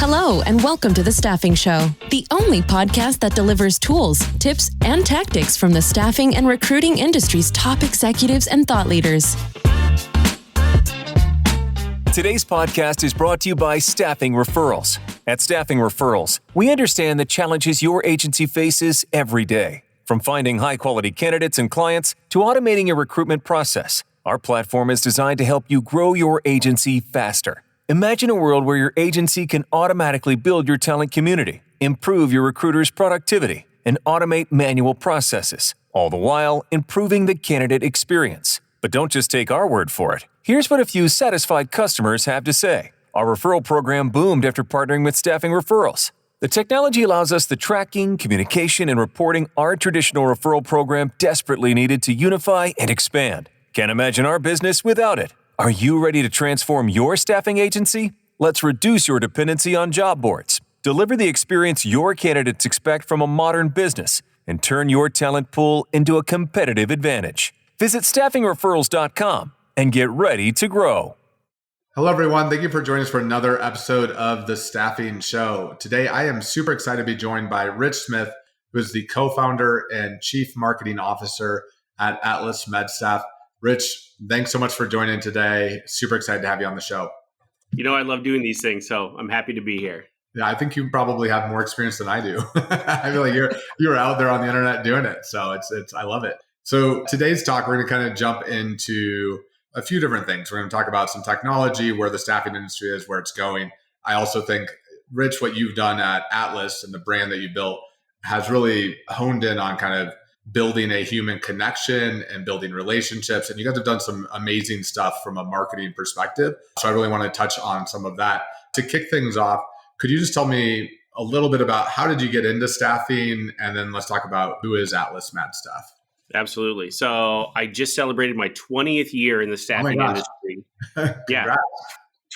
Hello, and welcome to The Staffing Show, the only podcast that delivers tools, tips, and tactics from the staffing and recruiting industry's top executives and thought leaders. Today's podcast is brought to you by Staffing Referrals. At Staffing Referrals, we understand the challenges your agency faces every day. From finding high-quality candidates and clients to automating your recruitment process, our platform is designed to help you grow your agency faster. Imagine a world where your agency can automatically build your talent community, improve your recruiters' productivity, and automate manual processes, all the while improving the candidate experience. But don't just take our word for it. Here's what a few satisfied customers have to say. Our referral program boomed after partnering with Staffing Referrals. The technology allows us the tracking, communication, and reporting our traditional referral program desperately needed to unify and expand. Can't imagine our business without it. Are you ready to transform your staffing agency? Let's reduce your dependency on job boards, deliver the experience your candidates expect from a modern business, and turn your talent pool into a competitive advantage. Visit staffingreferrals.com and get ready to grow. Hello, everyone. Thank you for joining us for another episode of The Staffing Show. Today, I am super excited to be joined by Rich Smith, who is the co-founder and chief marketing officer at Atlas MedStaff. Rich, thanks so much for joining today. Super excited to have you on the show. You know, I love doing these things, so I'm happy to be here. Yeah, I think you probably have more experience than I do. I feel like you're out there on the internet doing it. So it's I love it. So today's talk, we're going to kind of jump into a few different things. We're going to talk about some technology, where the staffing industry is, where it's going. I also think, Rich, what you've done at Atlas and the brand that you built has really honed in on kind of building a human connection and building relationships. And you guys have done some amazing stuff from a marketing perspective. So I really want to touch on some of that. To kick things off, could you just tell me a little bit about how did you get into staffing? And then let's talk about who is Atlas MedStaff. Absolutely. So I just celebrated my 20th year in the staffing industry. Yeah.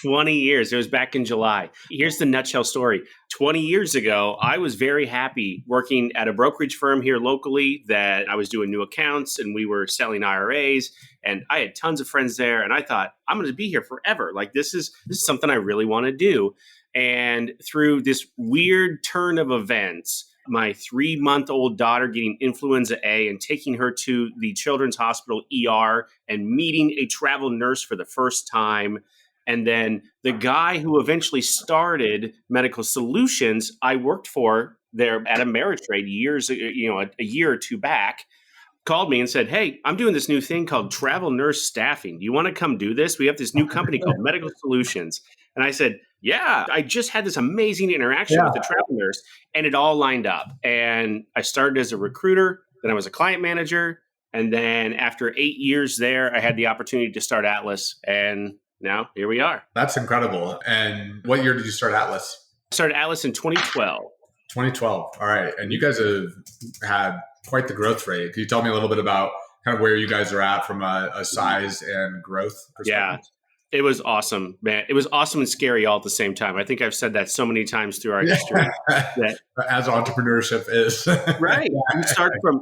20 years. It was back in July. Here's the nutshell story. 20 years ago, I was very happy working at a brokerage firm here locally that I was doing new accounts and we were selling IRAs, and I had tons of friends there, and I thought, I'm going to be here forever. Like this is something I really want to do. And through this weird turn of events, my 3-month-old daughter getting influenza A and taking her to the Children's Hospital ER and meeting a travel nurse for the first time. And then the guy who eventually started Medical Solutions, I worked for there at Ameritrade a year or two back, called me and said, "Hey, I'm doing this new thing called travel nurse staffing. Do you want to come do this? We have this new company called Medical Solutions." And I said, "Yeah, I just had this amazing interaction with the travel nurse," and it all lined up. And I started as a recruiter, then I was a client manager. And then after 8 years there, I had the opportunity to start Atlas, and now here we are. That's incredible. And what year did you start Atlas? I started Atlas in 2012. 2012. All right. And you guys have had quite the growth rate. Can you tell me a little bit about kind of where you guys are at from a size and growth perspective? Yeah, it was awesome, man. It was awesome and scary all at the same time. I think I've said that so many times through our history. As entrepreneurship is. Right.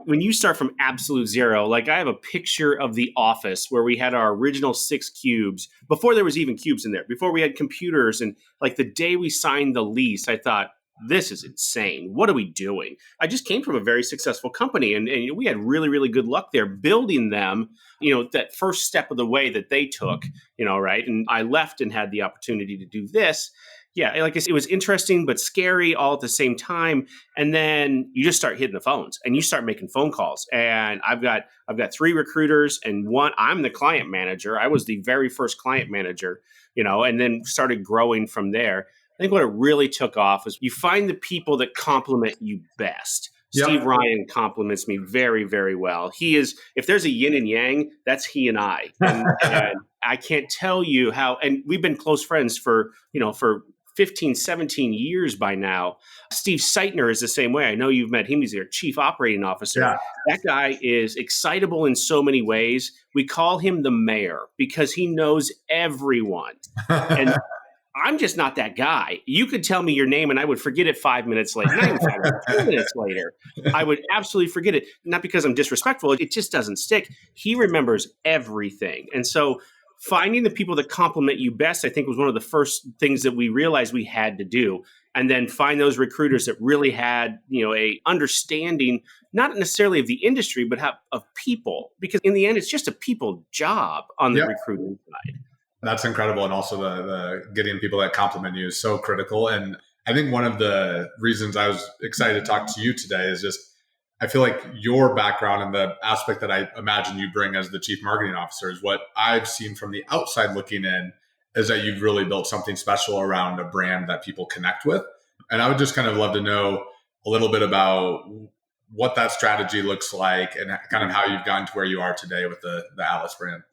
When you start from absolute zero, like I have a picture of the office where we had our original 6 cubes before there was even cubes in there, before we had computers. And like the day we signed the lease, I thought, this is insane. What are we doing? I just came from a very successful company and we had really, really good luck there building them, that first step of the way that they took, right? And I left and had the opportunity to do this. Yeah, like I said, it was interesting, but scary all at the same time. And then you just start hitting the phones and you start making phone calls. And I've got 3 recruiters and I'm the client manager. I was the very first client manager, and then started growing from there. I think what it really took off is you find the people that complement you best. Yep. Steve Ryan compliments me very, very well. He is, if there's a yin and yang, that's he and I. And I can't tell you how, and we've been close friends for 15, 17 years by now. Steve Seitner is the same way. I know you've met him. He's their chief operating officer. Yeah. That guy is excitable in so many ways. We call him the mayor because he knows everyone. And I'm just not that guy. You could tell me your name and I would forget it 5 minutes later. Not even 5 minutes, 2 minutes later. I would absolutely forget it. Not because I'm disrespectful. It just doesn't stick. He remembers everything. And so finding the people that complement you best, I think, was one of the first things that we realized we had to do. And then find those recruiters that really had, a understanding, not necessarily of the industry, but of people. Because in the end, it's just a people job on the recruiting side. That's incredible. And also the getting people that compliment you is so critical. And I think one of the reasons I was excited to talk to you today is just, I feel like your background and the aspect that I imagine you bring as the chief marketing officer is what I've seen from the outside looking in, is that you've really built something special around a brand that people connect with. And I would just kind of love to know a little bit about what that strategy looks like and kind of how you've gotten to where you are today with the Atlas brand.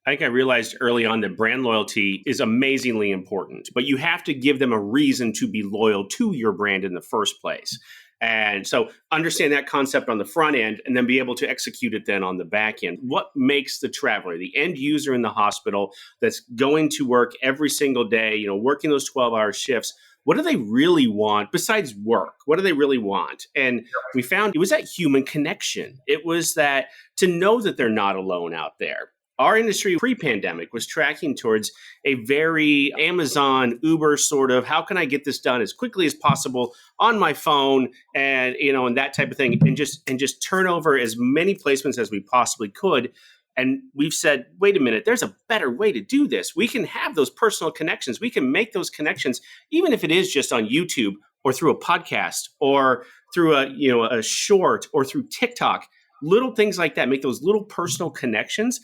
I think I realized early on that brand loyalty is amazingly important, but you have to give them a reason to be loyal to your brand in the first place. And so understand that concept on the front end and then be able to execute it then on the back end. What makes the traveler, the end user in the hospital that's going to work every single day, working those 12-hour shifts, what do they really want besides work? What do they really want? And we found it was that human connection. It was that to know that they're not alone out there. Our industry pre-pandemic was tracking towards a very Amazon, Uber sort of, how can I get this done as quickly as possible on my phone and, and that type of thing, and just turn over as many placements as we possibly could. And we've said, wait a minute, there's a better way to do this. We can have those personal connections. We can make those connections, even if it is just on YouTube or through a podcast or through a short or through TikTok, little things like that, make those little personal connections.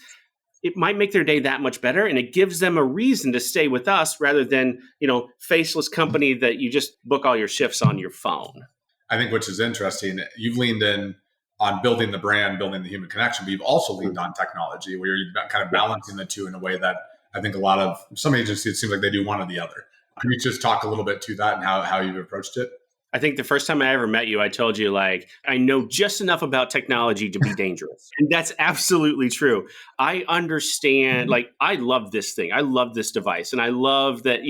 It might make their day that much better, and it gives them a reason to stay with us rather than, faceless company that you just book all your shifts on your phone. I think, which is interesting, you've leaned in on building the brand, building the human connection, but you've also leaned on technology where you're kind of balancing the two in a way that I think some agencies, it seems like they do one or the other. Can you just talk a little bit to that and how you've approached it? I think the first time I ever met you, I told you, I know just enough about technology to be dangerous. And that's absolutely true. I understand, I love this thing. I love this device. And I love that,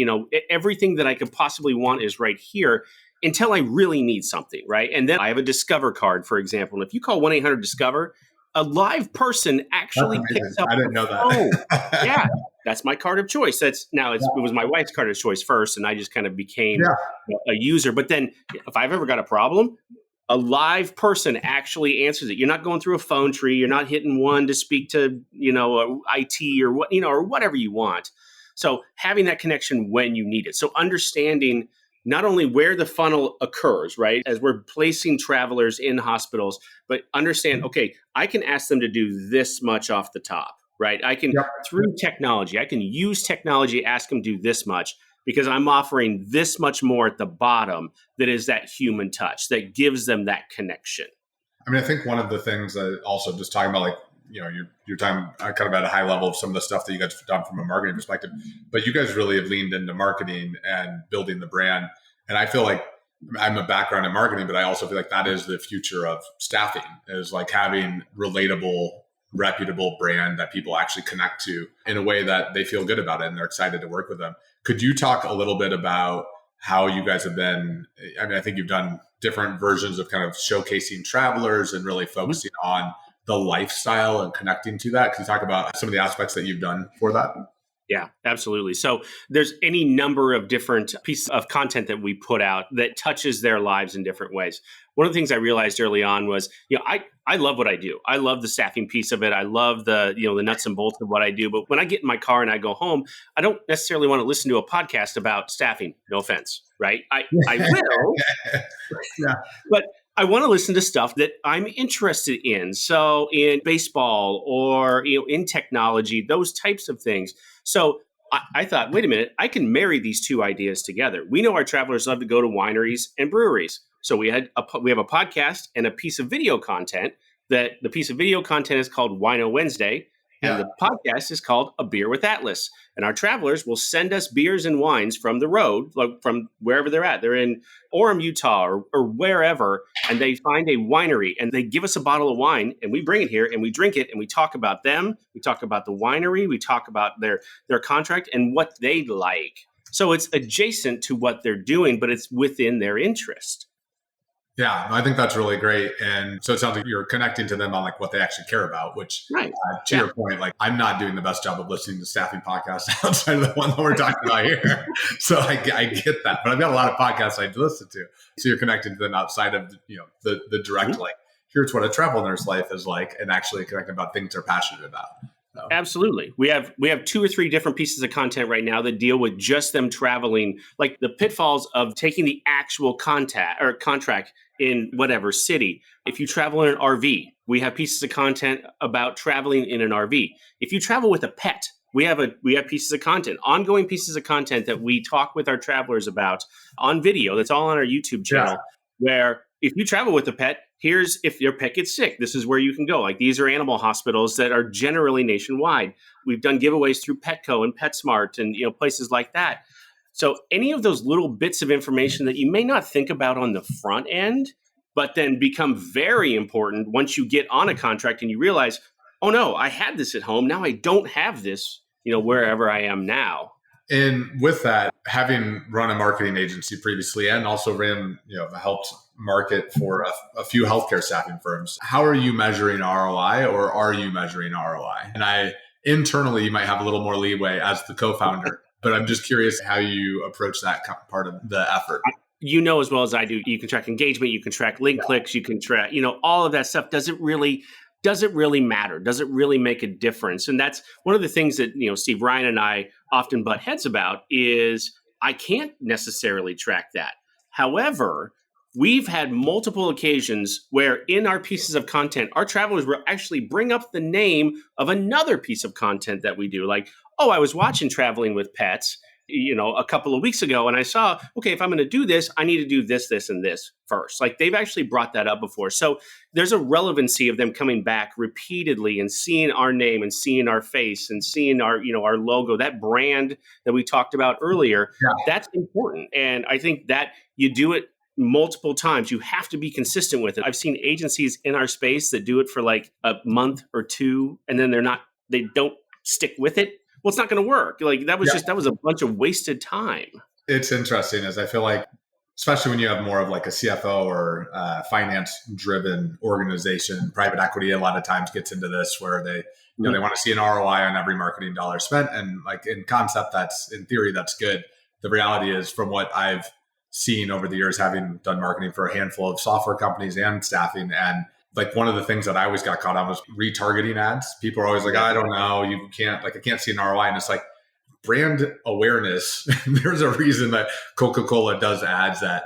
everything that I could possibly want is right here until I really need something, right? And then I have a Discover card, for example. And if you call 1-800-DISCOVER, a live person actually picks up I didn't know phone. Yeah, that's my card of choice. It was my wife's card of choice first, and I just kind of became a user. But then if I've ever got a problem, a live person actually answers it. You're not going through a phone tree. You're not hitting one to speak to, IT or what, or whatever you want. So having that connection when you need it. So understanding not only where the funnel occurs, right, as we're placing travelers in hospitals, but understand, okay, I can ask them to do this much off the top, right? I can, through technology, I can use technology, ask them to do this much because I'm offering this much more at the bottom that is that human touch that gives them that connection. I mean, I think one of the things that also just talking about, you're talking kind of at a high level of some of the stuff that you guys have done from a marketing perspective, but you guys really have leaned into marketing and building the brand. And I feel like I'm a background in marketing, but I also feel like that is the future of staffing, is having relatable, reputable brand that people actually connect to in a way that they feel good about it and they're excited to work with them. Could you talk a little bit about how you guys have been? I mean, I think you've done different versions of kind of showcasing travelers and really focusing on the lifestyle and connecting to that. Can you talk about some of the aspects that you've done for that? Yeah, absolutely. So there's any number of different pieces of content that we put out that touches their lives in different ways. One of the things I realized early on was, I love what I do. I love the staffing piece of it. I love the nuts and bolts of what I do. But when I get in my car and I go home, I don't necessarily want to listen to a podcast about staffing. No offense, right? I will, but I want to listen to stuff that I'm interested in. So in baseball or in technology, those types of things. So I thought, wait a minute, I can marry these two ideas together. We know our travelers love to go to wineries and breweries. So we have a podcast and a piece of video content. That the piece of video content is called Wino Wednesday, and the podcast is called A Beer with Atlas. And our travelers will send us beers and wines from the road, from wherever they're at. They're in Orem, Utah, or wherever, and they find a winery, and they give us a bottle of wine, and we bring it here, and we drink it, and we talk about them. We talk about the winery. We talk about their contract and what they like. So it's adjacent to what they're doing, but it's within their interest. Yeah, I think that's really great. And so it sounds like you're connecting to them on like what they actually care about, which Right. to your point, like I'm not doing the best job of listening to staffing podcasts outside of the one that we're talking about here. So I get that, but I've got a lot of podcasts I listen to. So you're connecting to them outside of, the direct, like here's what a travel nurse life is like, and actually connecting about things they're passionate about. So. Absolutely. We have 2 or 3 different pieces of content right now that deal with just them traveling, like the pitfalls of taking the actual contract in whatever city. If you travel in an RV, we have pieces of content about traveling in an RV. If you travel with a pet, we have pieces of content, ongoing pieces of content that we talk with our travelers about on video. That's all on our YouTube channel, where if you travel with a pet, here's if your pet gets sick, this is where you can go. Like these are animal hospitals that are generally nationwide. We've done giveaways through Petco and PetSmart and places like that. So any of those little bits of information that you may not think about on the front end, but then become very important once you get on a contract and you realize, oh no, I had this at home. Now I don't have this, wherever I am now. And with that, having run a marketing agency previously and also helped market for a few healthcare staffing firms, how are you measuring ROI, or are you measuring ROI? And internally, you might have a little more leeway as the co-founder, but I'm just curious how you approach that part of the effort. As well as I do, you can track engagement, you can track link clicks, you can track, all of that stuff. Does it really matter? Does it really make a difference? And that's one of the things that, Steve, Ryan, and I often butt heads about is I can't necessarily track that. However, we've had multiple occasions where in our pieces of content, our travelers will actually bring up the name of another piece of content that we do. Like, oh, I was watching Traveling with Pets, a couple of weeks ago, and I saw, okay, if I'm going to do this, I need to do this, this, and this first. Like they've actually brought that up before. So there's a relevancy of them coming back repeatedly and seeing our name and seeing our face and seeing our, our logo, that brand that we talked about earlier. Yeah. That's important. And I think that you do it multiple times. You have to be consistent with it. I've seen agencies in our space that do it for like a month or 2, and then they don't stick with it. Well, it's not going to work. Like that was a bunch of wasted time. It's interesting as I feel like, especially when you have more of like a CFO or finance driven organization, private equity, a lot of times gets into this where they, they want to see an ROI on every marketing dollar spent. And like in concept, in theory, that's good. The reality is, from what I've seen over the years, having done marketing for a handful of software companies and staffing, and like one of the things that I always got caught on was retargeting ads. People are always like, I don't know, I can't see an ROI. And it's like brand awareness. There's a reason that Coca-Cola does ads that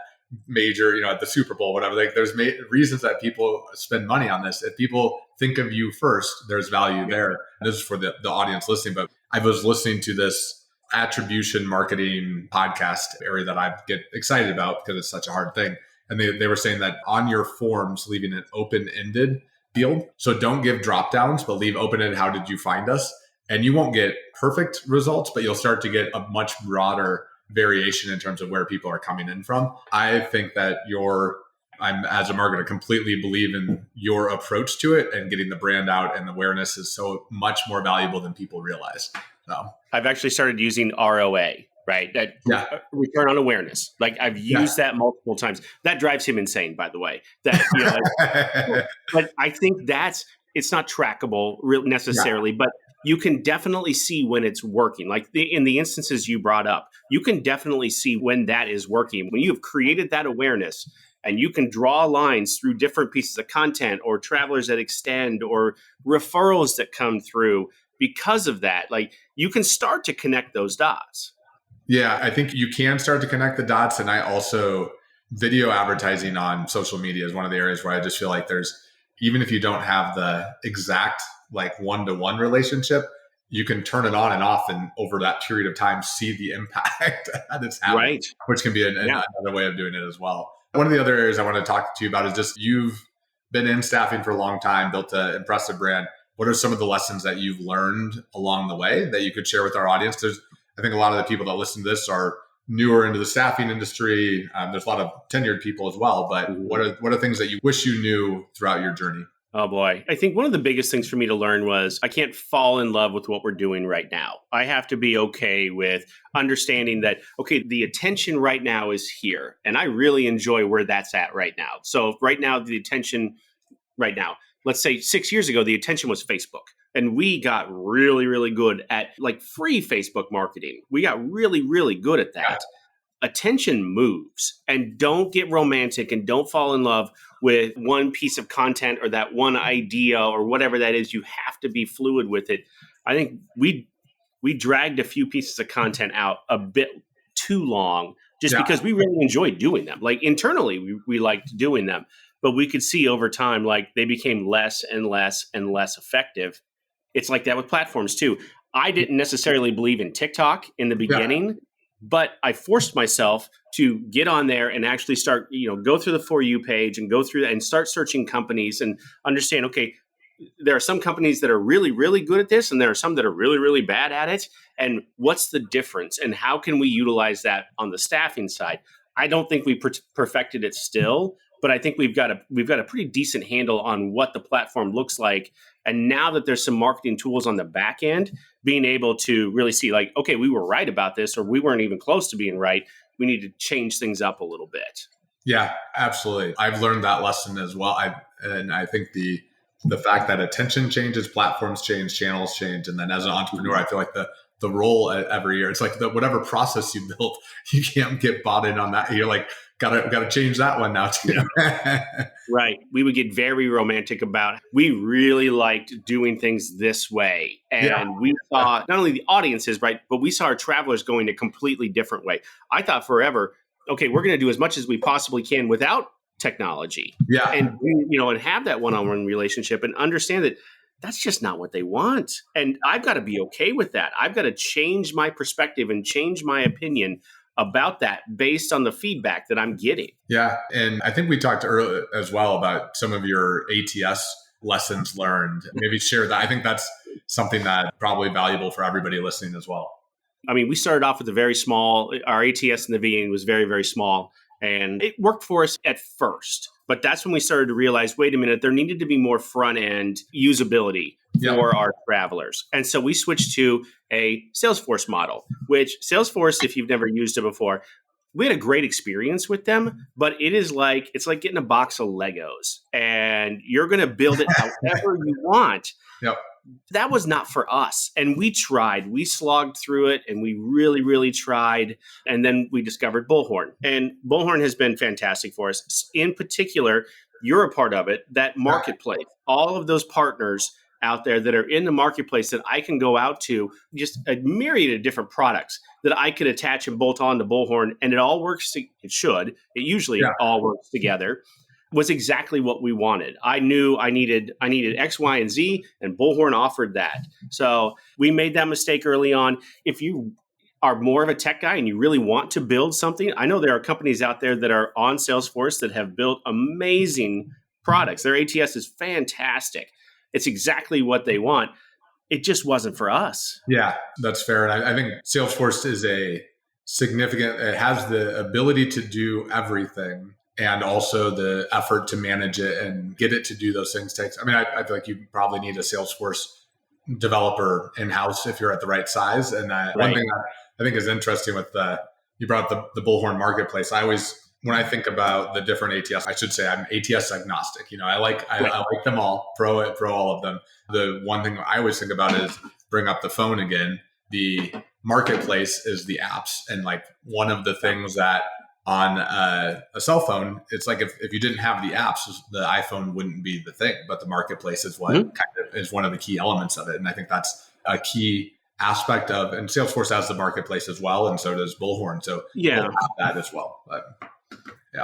major, at the Super Bowl, whatever. Like there's reasons that people spend money on this. If people think of you first, there's value there. And this is for the audience listening, but I was listening to this attribution marketing podcast area that I get excited about because it's such a hard thing. And they were saying that on your forms, leaving an open-ended field. So don't give drop downs, but leave open-ended, how did you find us? And you won't get perfect results, but you'll start to get a much broader variation in terms of where people are coming in from. I think that I'm as a marketer completely believe in your approach to it, and getting the brand out and awareness is so much more valuable than people realize. So I've actually started using ROA. Right. That return on awareness. Like I've used that multiple times. That drives him insane, by the way. But I think it's not trackable necessarily, but you can definitely see when it's working. Like in the instances you brought up, you can definitely see when that is working. When you've created that awareness and you can draw lines through different pieces of content or travelers that extend or referrals that come through because of that, like you can start to connect those dots. Yeah, I think you can start to connect the dots. And I also, video advertising on social media is one of the areas where I just feel like even if you don't have the exact like one-to-one relationship, you can turn it on and off, and over that period of time, see the impact that it's having, right? Which can be another way of doing it as well. One of the other areas I want to talk to you about is just, you've been in staffing for a long time, built an impressive brand. What are some of the lessons that you've learned along the way that you could share with our audience? I think a lot of the people that listen to this are newer into the staffing industry. There's a lot of tenured people as well, but what are things that you wish you knew throughout your journey? Oh boy. I think one of the biggest things for me to learn was I can't fall in love with what we're doing right now. I have to be okay with understanding that, okay, the attention right now is here. And I really enjoy where that's at right now. So right now, the attention right now, let's say 6 years ago, the attention was Facebook. And we got really, really good at like free Facebook marketing. We got really, really good at that. Attention moves, and don't get romantic and don't fall in love with one piece of content or that one idea or whatever that is. You have to be fluid with it. I think we dragged a few pieces of content out a bit too long just because we really enjoyed doing them. Like internally, we liked doing them, but we could see over time, like they became less and less and less effective. It's like that with platforms too. I didn't necessarily believe in TikTok in the beginning, but I forced myself to get on there and actually start, go through the For You page and go through that and start searching companies and understand, okay, there are some companies that are really, really good at this and there are some that are really, really bad at it. And what's the difference and how can we utilize that on the staffing side? I don't think we perfected it still, but I think we've got a pretty decent handle on what the platform looks like. And now that there's some marketing tools on the back end, being able to really see like, okay, we were right about this, or we weren't even close to being right. We need to change things up a little bit. Yeah, absolutely. I've learned that lesson as well. I think the fact that attention changes, platforms change, channels change. And then as an entrepreneur, I feel like the role every year, it's like whatever process you built, you can't get bought in on that. You're like, gotta change that one now too. Right. We would get very romantic about, we really liked doing things this way. And we saw not only the audiences, right, but we saw our travelers going a completely different way. I thought forever, okay, we're going to do as much as we possibly can without technology. Yeah. And, and have that one-on-one relationship and understand that that's just not what they want. And I've got to be okay with that. I've got to change my perspective and change my opinion about that based on the feedback that I'm getting. Yeah. And I think we talked earlier as well about some of your ATS lessons learned. Maybe share that. I think that's something that's probably valuable for everybody listening as well. I mean, we started off with our ATS in the beginning was very, very small, and it worked for us at first. But that's when we started to realize, wait a minute, there needed to be more front-end usability for our travelers. And so we switched to a Salesforce model, which Salesforce, if you've never used it before, we had a great experience with them, but it's like getting a box of Legos and you're going to build it however you want. Yep. That was not for us. And we slogged through it and we really, really tried. And then we discovered Bullhorn, and Bullhorn has been fantastic for us. In particular, you're a part of it, that marketplace, all of those partners out there that are in the marketplace that I can go out to, just a myriad of different products that I could attach and bolt on to Bullhorn. And it all works. It usually all works together. Was exactly what we wanted. I knew I needed X, Y, and Z, and Bullhorn offered that. So we made that mistake early on. If you are more of a tech guy and you really want to build something, I know there are companies out there that are on Salesforce that have built amazing products. Their ATS is fantastic. It's exactly what they want. It just wasn't for us. Yeah, that's fair. And I think Salesforce is it has the ability to do everything, and also the effort to manage it and get it to do those things takes. I mean, I feel like you probably need a Salesforce developer in-house if you're at the right size. And one thing that I think is interesting with you brought up the Bullhorn marketplace. When I think about the different ATS, I should say I'm ATS agnostic. I like them all, pro all of them. The one thing I always think about is bring up the phone again. The marketplace is the apps. And like one of the things that on a cell phone, it's like if you didn't have the apps, the iPhone wouldn't be the thing, but the marketplace is what is one of the key elements of it. And I think that's a key aspect of, and Salesforce has the marketplace as well. And so does Bullhorn. So we'll have that as well. But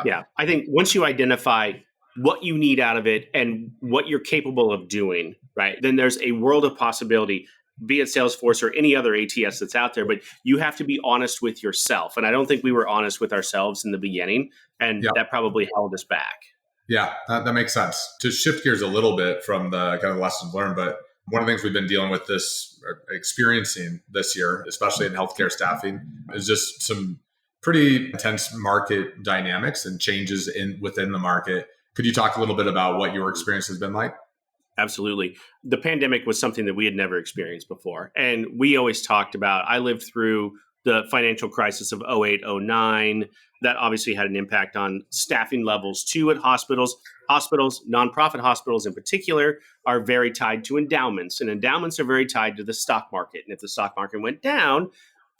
yeah. I think once you identify what you need out of it and what you're capable of doing, right, then there's a world of possibility, be it Salesforce or any other ATS that's out there, but you have to be honest with yourself. And I don't think we were honest with ourselves in the beginning, and that probably held us back. Yeah, that makes sense. To shift gears a little bit from the kind of lessons learned, but one of the things we've been dealing with experiencing this year, especially in healthcare staffing, is just some pretty intense market dynamics and changes within the market. Could you talk a little bit about what your experience has been like? Absolutely. The pandemic was something that we had never experienced before. And we always talked about, I lived through the financial crisis of 08, 09. That obviously had an impact on staffing levels too at hospitals. Hospitals, nonprofit hospitals in particular, are very tied to endowments. And endowments are very tied to the stock market. And if the stock market went down,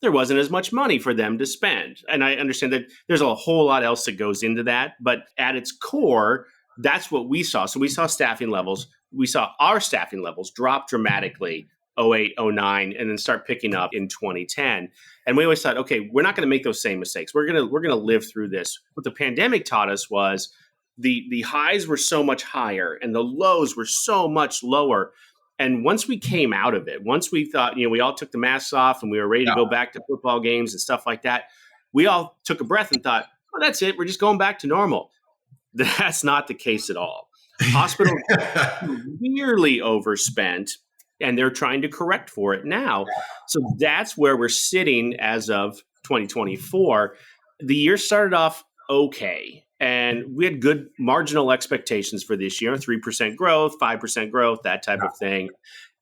there wasn't as much money for them to spend. And I understand that there's a whole lot else that goes into that. But at its core, that's what we saw. So we saw staffing levels. We saw our staffing levels drop dramatically 08, 09, and then start picking up in 2010. And we always thought, okay, we're not going to make those same mistakes. We're going to live through this. What the pandemic taught us was the highs were so much higher and the lows were so much lower. And once we came out of it, once we thought, we all took the masks off and we were ready to go back to football games and stuff like that, we all took a breath and thought, oh, that's it. We're just going back to normal. That's not the case at all. Hospitals severely overspent, and they're trying to correct for it now. So that's where we're sitting as of 2024. The year started off okay, and we had good marginal expectations for this year, 3% growth, 5% growth, that type of thing.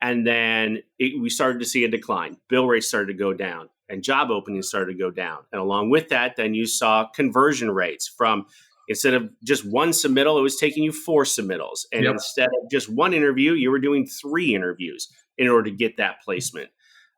And then we started to see a decline. Bill rates started to go down, and job openings started to go down. And along with that, then you saw conversion rates from instead of just one submittal, it was taking you 4 submittals. And instead of just one interview, you were doing 3 interviews in order to get that placement.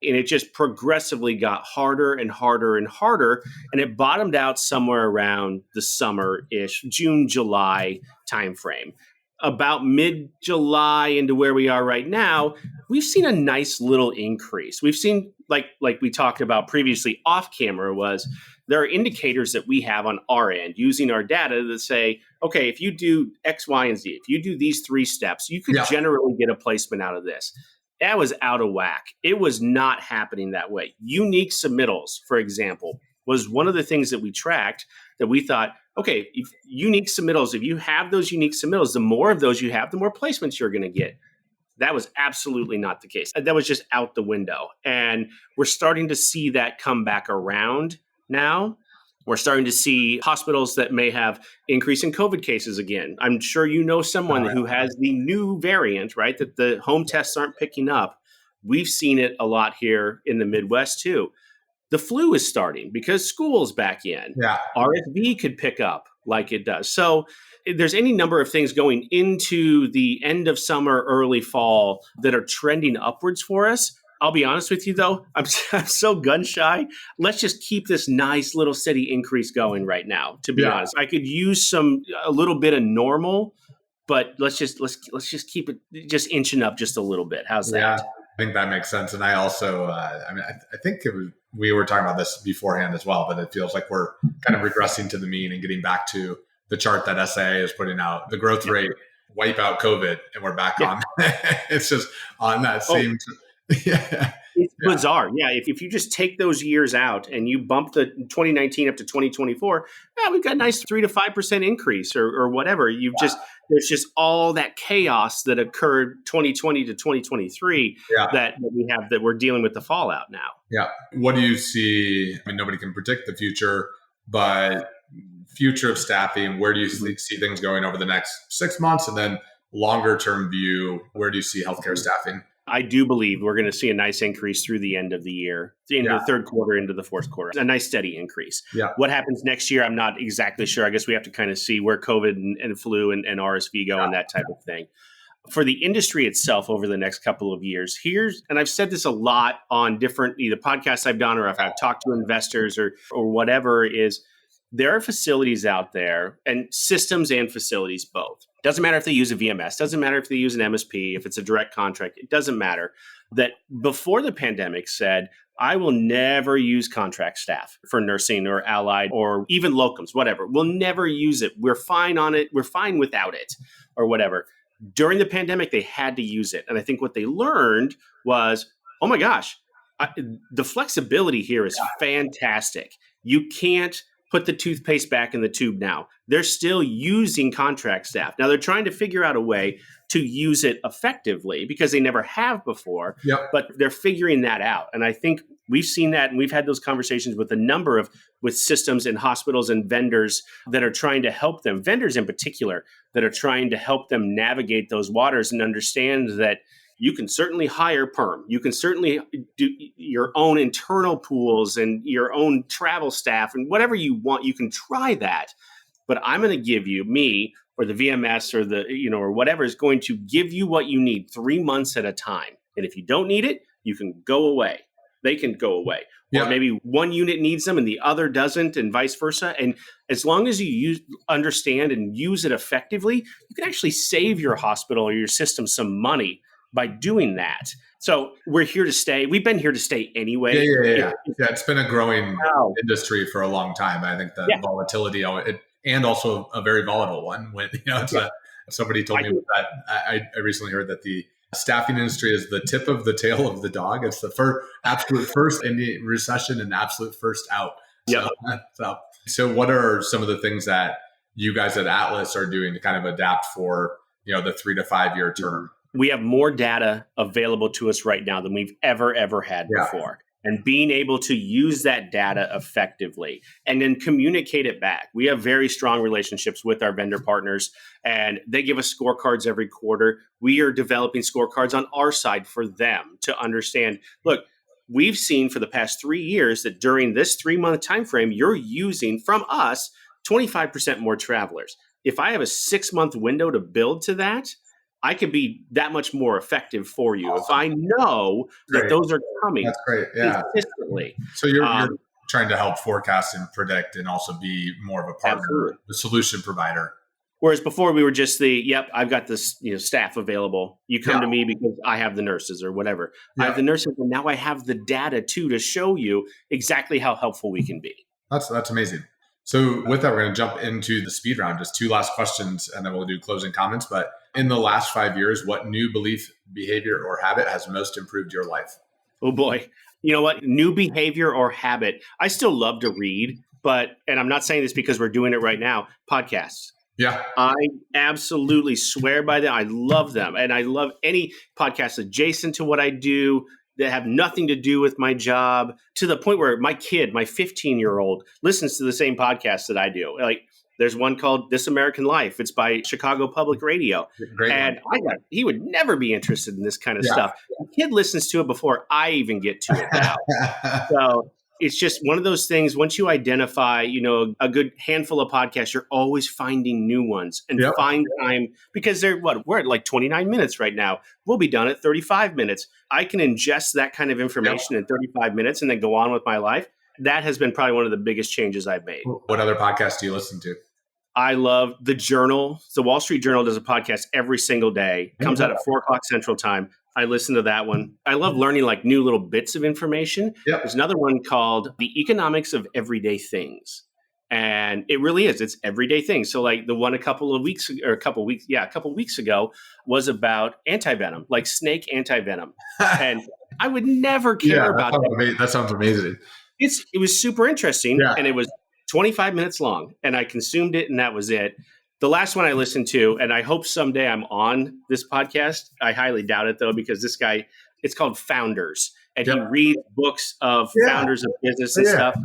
And it just progressively got harder and harder and harder. And it bottomed out somewhere around the summer-ish, June, July timeframe. About mid-July into where we are right now, we've seen a nice little increase. We've seen, like we talked about previously off camera, was there are indicators that we have on our end using our data that say, okay, if you do X, Y, and Z, if you do these 3 steps, you could generally get a placement out of this. That was out of whack. It was not happening that way. Unique submittals, for example, was one of the things that we tracked that we thought, okay, if you have those unique submittals, the more of those you have, the more placements you're going to get. That was absolutely not the case. That was just out the window. And we're starting to see that come back around now. We're starting to see hospitals that may have increase in COVID cases again. I'm sure you know someone who has the new variant, right? That the home tests aren't picking up. We've seen it a lot here in the Midwest too. The flu is starting because school's back in. RSV could pick up like it does. So there's any number of things going into the end of summer, early fall that are trending upwards for us. I'll be honest with you, though, I'm so gun shy. Let's just keep this nice little steady increase going right now. To be honest, I could use a little bit of normal, but let's just keep it just inching up just a little bit. How's that? I think that makes sense. And I also, I think we were talking about this beforehand as well, but it feels like we're kind of regressing to the mean and getting back to the chart that SIA is putting out, the growth rate, wipe out COVID, and we're back on. It's just on that same. It's bizarre. If you just take those years out and you bump the 2019 up to 2024, we've got a nice 3 to 5% increase or whatever. There's just all that chaos that occurred 2020 to 2023 that we have, that we're dealing with the fallout now. What do you see? I mean, nobody can predict the future, but future of staffing, where do you see things going over the next 6 months? And then longer term view, where do you see healthcare staffing? I do believe we're going to see a nice increase through the end of the year, into the third quarter, into the fourth quarter, a nice steady increase. What happens next year, I'm not exactly sure. I guess we have to kind of see where COVID and flu and RSV go and that type of thing. For the industry itself over the next couple of years, and I've said this a lot on different either podcasts I've done or if I've talked to investors or whatever, is there are facilities out there, and systems and facilities both. Doesn't matter if they use a VMS, doesn't matter if they use an MSP, if it's a direct contract, it doesn't matter. That before the pandemic said, I will never use contract staff for nursing or allied or even locums, whatever. We'll never use it. We're fine on it. We're fine without it or whatever. During the pandemic, they had to use it. And I think what they learned was, oh my gosh, the flexibility here is fantastic. You can't put the toothpaste back in the tube now. They're still using contract staff. Now they're trying to figure out a way to use it effectively because they never have before, but they're figuring that out. And I think we've seen that, and we've had those conversations with a number with systems and hospitals and vendors that are trying to help them. Vendors in particular that are trying to help them navigate those waters and understand that you can certainly hire perm. You can certainly do your own internal pools and your own travel staff and whatever you want. You can try that, but I'm going to give you me or the VMS or the, or whatever is going to give you what you need 3 months at a time. And if you don't need it, you can go away. They can go away. Yeah. Or maybe one unit needs them and the other doesn't, and vice versa. And as long as you understand and use it effectively, you can actually save your hospital or your system some money by doing that. So we're here to stay. We've been here to stay anyway. Yeah. It's been a growing industry for a long time. I think the volatility, and also a very volatile one. When somebody told me that I recently heard that the staffing industry is the tip of the tail of the dog. It's the absolute first in the recession and absolute first out. So what are some of the things that you guys at Atlas are doing to kind of adapt for, the 3 to 5 year term? We have more data available to us right now than we've ever had before. And being able to use that data effectively and then communicate it back. We have very strong relationships with our vendor partners, and they give us scorecards every quarter. We are developing scorecards on our side for them to understand, look, we've seen for the past 3 years that during this 3-month time frame, you're using from us 25% more travelers. If I have a 6-month window to build to that, I could be that much more effective for you. Awesome. If I know that those are coming consistently. So you're trying to help forecast and predict and also be more of a partner, the solution provider. Whereas before we were just I've got this staff available. You come to me because I have the nurses or whatever. I have the nurses, and now I have the data too to show you exactly how helpful we can be. That's amazing. So with that, we're going to jump into the speed round. Just 2 last questions, and then we'll do closing comments. But in the last 5 years, what new belief, behavior, or habit has most improved your life? Oh boy. You know what? New behavior or habit. I still love to read, and I'm not saying this because we're doing it right now, podcasts. Yeah. I absolutely swear by them. I love them. And I love any podcast adjacent to what I do that have nothing to do with my job, to the point where my kid, my 15-year-old, listens to the same podcast that I do. Like, there's one called This American Life. It's by Chicago Public Radio. Great and he would never be interested in this kind of stuff. The kid listens to it before I even get to it now. So it's just one of those things. Once you identify, a good handful of podcasts, you're always finding new ones and find time, because we're at like 29 minutes right now. We'll be done at 35 minutes. I can ingest that kind of information in 35 minutes and then go on with my life. That has been probably one of the biggest changes I've made. What other podcasts do you listen to? I love The Journal. The Wall Street Journal does a podcast every single day. It comes out at 4:00 Central Time. I listen to that one. I love learning like new little bits of information. There's another one called The Economics of Everyday Things. And it really is. It's everyday things. So like the one a couple weeks ago was about antivenom, like snake antivenom. And I would never care about that. That sounds amazing. It was super interesting, and it was 25 minutes long, and I consumed it, and that was it. The last one I listened to, and I hope someday I'm on this podcast. I highly doubt it, though, because this guy, it's called Founders, and he reads books of founders of business and stuff.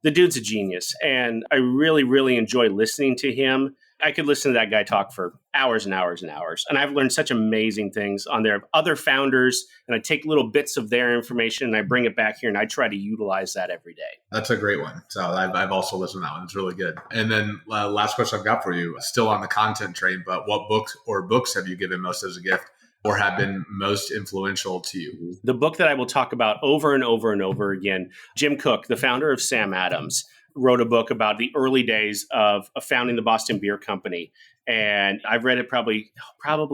The dude's a genius, and I really, really enjoy listening to him. I could listen to that guy talk for hours and hours and hours. And I've learned such amazing things on there. Other founders, and I take little bits of their information and I bring it back here, and I try to utilize that every day. That's a great one. So I've also listened to that one. It's really good. And then last question I've got for you, still on the content train, but what books have you given most as a gift or have been most influential to you? The book that I will talk about over and over and over again, Jim Koch, the founder of Sam Adams, wrote a book about the early days of founding the Boston Beer Company. And I've read it probably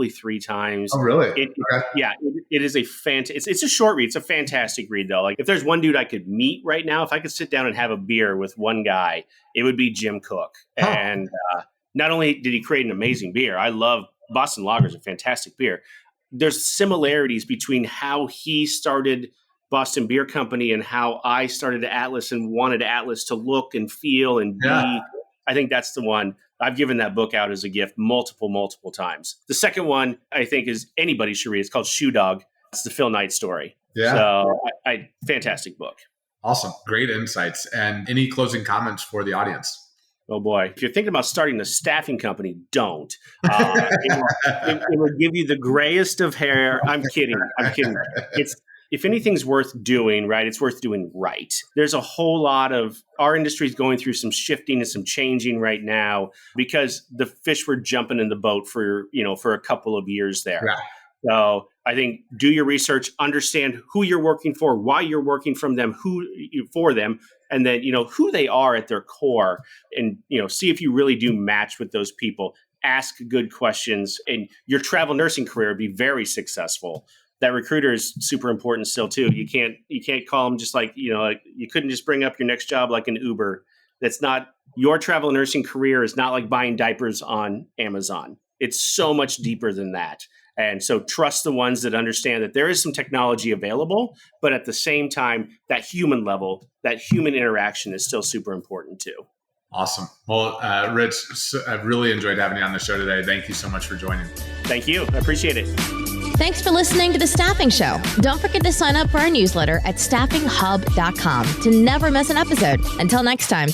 3 times. Oh, really? It is it's a short read. It's a fantastic read, though. Like, if there's one dude I could meet right now, if I could sit down and have a beer with one guy, it would be Jim Koch. Huh. And not only did he create an amazing beer, I love Boston Lager is a fantastic beer. There's similarities between how he started Boston Beer Company and how I started Atlas and wanted Atlas to look and feel and be. I think that's the one. I've given that book out as a gift multiple times. The second one I think is anybody should read. It's called Shoe Dog. It's the Phil Knight story. Yeah. So fantastic book. Awesome. Great insights. And any closing comments for the audience? Oh boy. If you're thinking about starting a staffing company, don't. It will give you the grayest of hair. I'm kidding. If anything's worth doing, right, it's worth doing right. There's a whole lot of, our industry is going through some shifting and some changing right now because the fish were jumping in the boat for a couple of years there. Yeah. So I think do your research, understand who you're working for, why you're working for them, and then, who they are at their core, and, see if you really do match with those people. Ask good questions, and your travel nursing career will be very successful. That recruiter is super important still too. You can't call them just like, you couldn't just bring up your next job like an Uber. That's not, your travel nursing career is not like buying diapers on Amazon. It's so much deeper than that. And so trust the ones that understand that there is some technology available, but at the same time, that human level, that human interaction is still super important too. Awesome. Well, Rich, I've really enjoyed having you on the show today. Thank you so much for joining. Thank you. I appreciate it. Thanks for listening to The Staffing Show. Don't forget to sign up for our newsletter at staffinghub.com to never miss an episode. Until next time.